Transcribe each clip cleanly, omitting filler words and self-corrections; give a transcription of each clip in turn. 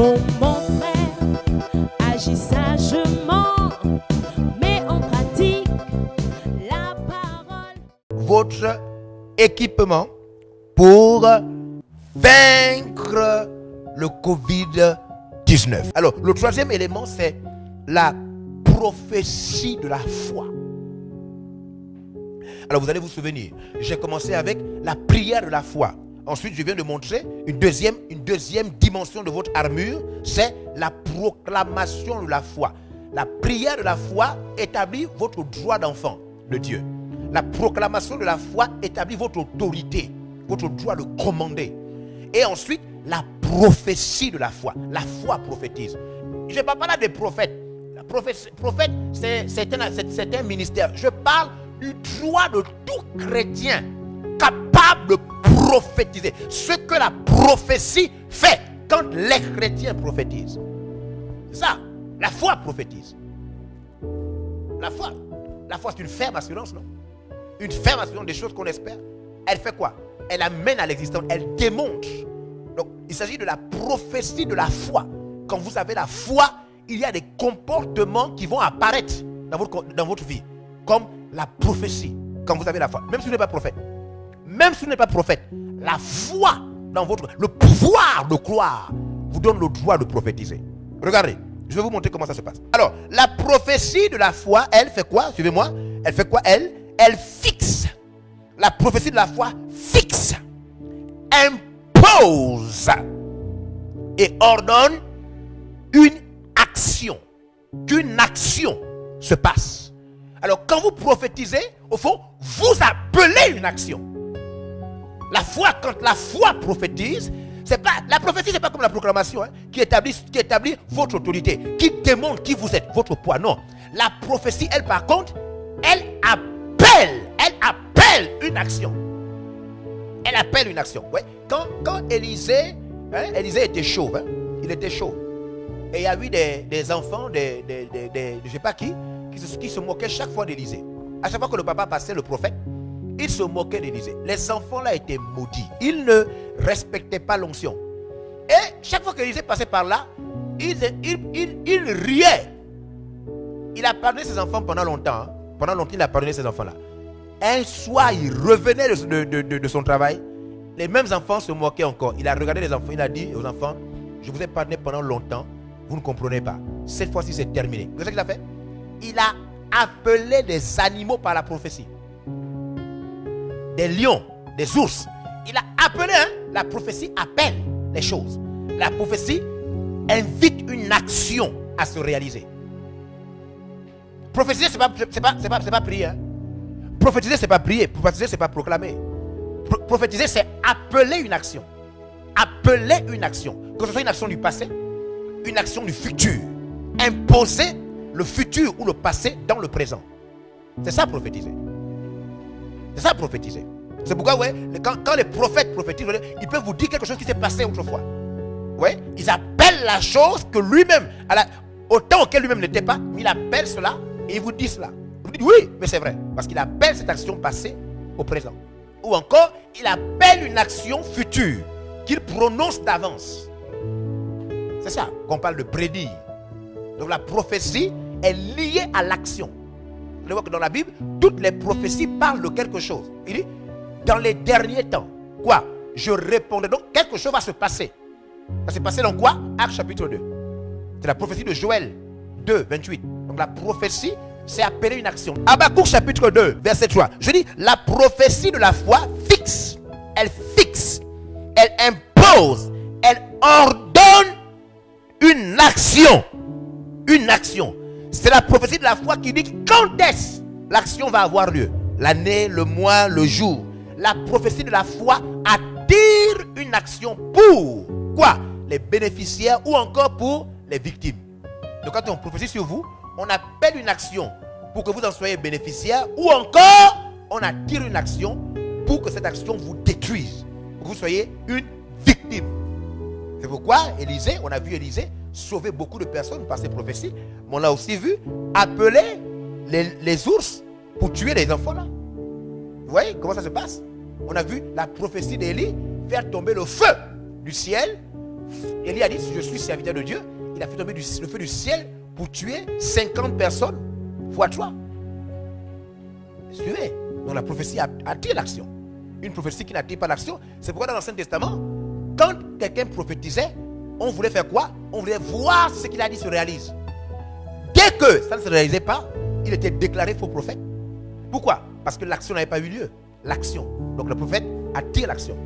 Oh mon frère, agis sagement, mets en pratique la parole. Votre équipement pour vaincre le Covid-19. Alors, le troisième élément, c'est la prophétie de la foi. Alors, vous allez vous souvenir, j'ai commencé avec la prière de la foi. Ensuite, je viens de montrer une deuxième dimension de votre armure, c'est la proclamation de la foi. La prière de la foi établit votre droit d'enfant de Dieu. La proclamation de la foi établit votre autorité, votre droit de commander. Et ensuite, la prophétie de la foi. La foi prophétise. Je ne parle pas là des prophètes. Le prophète, c'est un ministère. Je parle du droit de tout chrétien capable de prophétiser. Ce que la prophétie fait quand les chrétiens prophétisent. C'est ça. La foi prophétise. La foi, c'est une ferme assurance, non? Une ferme assurance des choses qu'on espère. Elle fait quoi? Elle amène à l'existence. Elle démontre. Donc, il s'agit de la prophétie de la foi. Quand vous avez la foi, il y a des comportements qui vont apparaître dans votre vie. Comme la prophétie. Quand vous avez la foi. Même si vous n'êtes pas prophète. Même si vous n'êtes pas prophète. La foi dans le pouvoir de croire vous donne le droit de prophétiser. Regardez. Je vais vous montrer comment ça se passe. Alors, la prophétie de la foi, elle fait quoi? Suivez-moi. Elle fait quoi? Elle fixe. La prophétie de la foi fixe, impose et ordonne une action. Qu'une action se passe. Alors, quand vous prophétisez, au fond, vous appelez une action. La foi, quand la foi prophétise, la prophétie, ce n'est pas comme la proclamation, hein, qui établit votre autorité, qui démontre qui vous êtes, votre poids. Non. La prophétie, elle, par contre, elle appelle une action. Elle appelle une action. Ouais. Quand Élisée, Élisée était chauve, hein, il était chauve. Et il y a eu des enfants, je ne sais pas qui se moquaient chaque fois d'Élisée. À chaque fois que le papa passait, le prophète, il se moquait d'Élisée. Les enfants là étaient maudits. Ils ne respectaient pas l'onction. Et chaque fois qu'Élisée passait par là, il riait. Il a pardonné ses enfants pendant longtemps. Hein. Pendant longtemps, il a pardonné ses enfants là. Un soir, il revenait de son travail. Les mêmes enfants se moquaient encore. Il a regardé les enfants. Il a dit aux enfants, je vous ai pardonné pendant longtemps. Vous ne comprenez pas. Cette fois-ci, c'est terminé. Vous savez ce qu'il a fait? Il a appelé des animaux par la prophétie. Des lions, des ours. Il a appelé, hein, la prophétie appelle les choses. La prophétie invite une action à se réaliser. Prophétiser, c'est pas prier. Hein. Prophétiser, c'est pas prier. Prophétiser, c'est pas proclamer. Prophétiser, c'est appeler une action. Appeler une action. Que ce soit une action du passé, une action du futur. Imposer le futur ou le passé dans le présent. C'est ça prophétiser. C'est ça prophétiser. C'est pourquoi, ouais, quand les prophètes prophétisent, ils peuvent vous dire quelque chose qui s'est passé autrefois. Ouais, ils appellent la chose que lui-même, au temps auquel lui-même n'était pas, il appelle cela et il vous dit cela. Vous dites oui, mais c'est vrai. Parce qu'il appelle cette action passée au présent. Ou encore, il appelle une action future qu'il prononce d'avance. C'est ça qu'on parle de prédire. Donc la prophétie est liée à l'action. Vous voyez que dans la Bible, toutes les prophéties parlent de quelque chose. Il dit, dans les derniers temps, quoi? Je répondrai. Donc quelque chose va se passer. Ça va se passer dans quoi? Actes chapitre 2. C'est la prophétie de Joël 2, 28. Donc la prophétie, c'est appeler une action. Habakkuk chapitre 2, verset 3. Je dis, la prophétie de la foi fixe. Elle impose. Elle ordonne une action. Une action. C'est la prophétie de la foi qui dit quand est-ce l'action va avoir lieu. L'année, le mois, le jour. La prophétie de la foi attire une action pour quoi? Les bénéficiaires ou encore pour les victimes. Donc quand on prophétie sur vous, on appelle une action pour que vous en soyez bénéficiaire ou encore on attire une action pour que cette action vous détruise. Pour que vous soyez une victime. C'est pourquoi Élisée, on a vu Élisée sauver beaucoup de personnes par ses prophéties. Mais on a aussi vu appeler les ours pour tuer les enfants là. Vous voyez comment ça se passe? On a vu la prophétie d'Élie faire tomber le feu du ciel, Élie a dit, je suis serviteur de Dieu. Il a fait tomber le feu du ciel pour tuer 50 personnes fois 3. Suivez. Donc la prophétie attire l'action. Une prophétie qui n'attire pas l'action. C'est pourquoi dans l'Ancien Testament, quand quelqu'un prophétisait, on voulait faire quoi? On voulait voir si ce qu'il a dit se réalise. Dès que ça ne se réalisait pas, il était déclaré faux prophète. Pourquoi? Parce que l'action n'avait pas eu lieu. L'action. Donc le prophète attire l'action.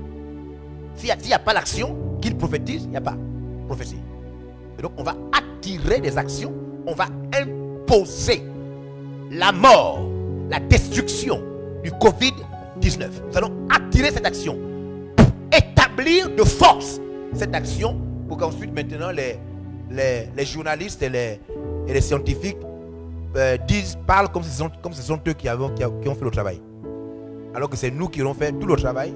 S'il n'y a pas l'action qu'il prophétise, il n'y a pas prophétie. Et donc on va attirer des actions, on va imposer la mort, la destruction du Covid-19. Nous allons attirer cette action, établir de force cette action pour qu'ensuite maintenant les journalistes et les scientifiques parlent comme ce sont eux qui ont fait le travail. Alors que c'est nous qui aurons fait tout le travail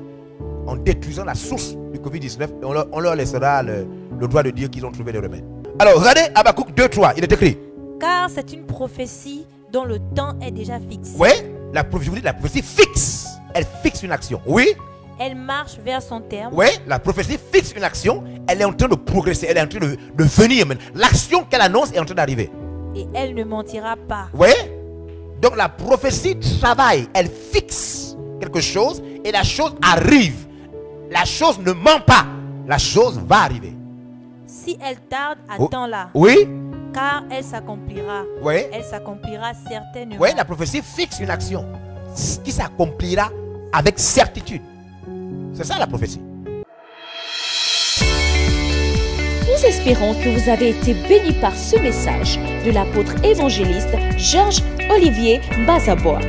en détruisant la source du Covid-19 et on leur laissera le droit de dire qu'ils ont trouvé le remède. Alors regardez Habakkuk 2:3, il est écrit. Car c'est une prophétie dont le temps est déjà fixé. Oui, je vous dis, la prophétie fixe. Elle fixe une action. Oui. Elle marche vers son terme. Oui, la prophétie fixe une action. Elle est en train de progresser. Elle est en train de venir. L'action qu'elle annonce est en train d'arriver. Et elle ne mentira pas. Oui. Donc la prophétie travaille. Elle fixe quelque chose et la chose arrive. La chose ne ment pas. La chose va arriver. Si elle tarde, attends-la. Oui. Car elle s'accomplira. Oui. Elle s'accomplira certainement. Oui, la prophétie fixe une action qui s'accomplira avec certitude. C'est ça la prophétie. Nous espérons que vous avez été bénis par ce message de l'apôtre évangéliste Georges Olivier Bazabois.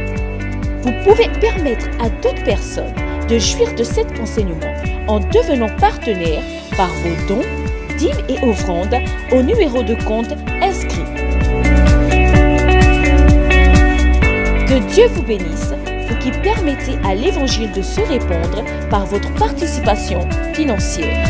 Vous pouvez permettre à d'autres personnes de jouir de cet enseignement en devenant partenaire par vos dons, dîmes et offrandes au numéro de compte inscrit. Que Dieu vous bénisse, vous qui permettez à l'évangile de se répandre par votre participation financière.